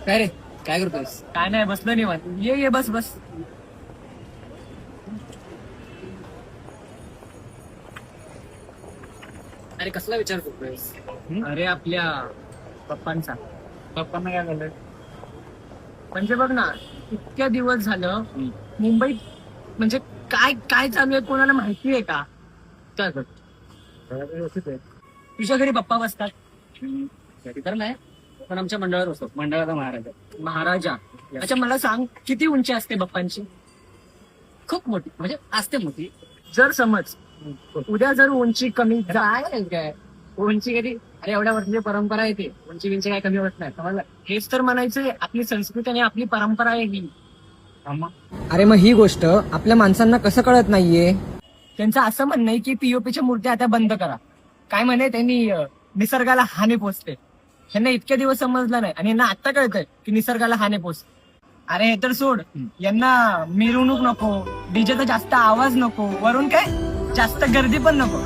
काय रे, काय करतोयस? काय नाही, बसलो निवांत. ये बस बस. अरे कसला विचार करतोयस? अरे आपल्या पप्पांचा. पप्पांना काय झालं? म्हणजे बघ ना, इतक्या दिवस झालं मुंबईत म्हणजे काय काय चालू आहे कोणाला माहिती आहे का? काय करतो? व्यवस्थित आहे. तुझ्या घरी पप्पा बसतात. घरी तर नाही, पण आमच्या मंडळात असतो. मंडळाचा महाराज आहे. महाराजा. अच्छा, मला सांग किती उंची असते पप्पांची? खूप मोठी, म्हणजे असते मोठी. जर समज उद्या जर उंची कमी काय उंची कधी, अरे एवढ्या वर्षाची परंपरा आहे ती. उंची काय कमी होत नाही, समजलं? हेच तर म्हणायचंय, आपली संस्कृती आणि आपली परंपरा आहे ही. अरे मग ही गोष्ट आपल्या माणसांना कसं कळत नाहीये? त्यांचं असं म्हणणं आहे की पीओपीच्या मूर्त्या आता बंद करा. काय म्हणे त्यांनी निसर्गाला हानी पोचते. ह्यांना इतक्या दिवस समजलं नाही आणि यांना आता कळतंय की निसर्गाला हानी पोचते. अरे हे तर सोड, यांना मिरवणूक नको, डीजेचा जास्त आवाज नको, वरून काय जास्त गर्दी पण नको.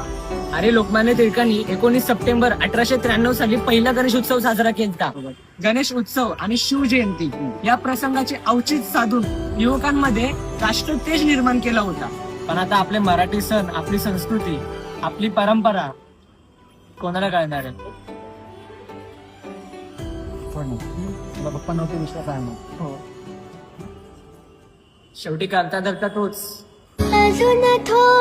अरे लोकमान्य टिळकांनी 19 सप्टेंबर 1893 साली पहिला गणेश उत्सव साजरा केला. गणेश उत्सव आणि शिवजयंती या प्रसंगाचे औचित्य साधून युवकांमध्ये राष्ट्रतेज निर्माण केला होता. पण आता आपले मराठी सण, आपली संस्कृती, आपली परंपरा कोणाला कळणार आहे? तुला पप्पा नव्हते, विश्वास आहे मग. हो, शेवटी करता धरता तोच. अजून थोडं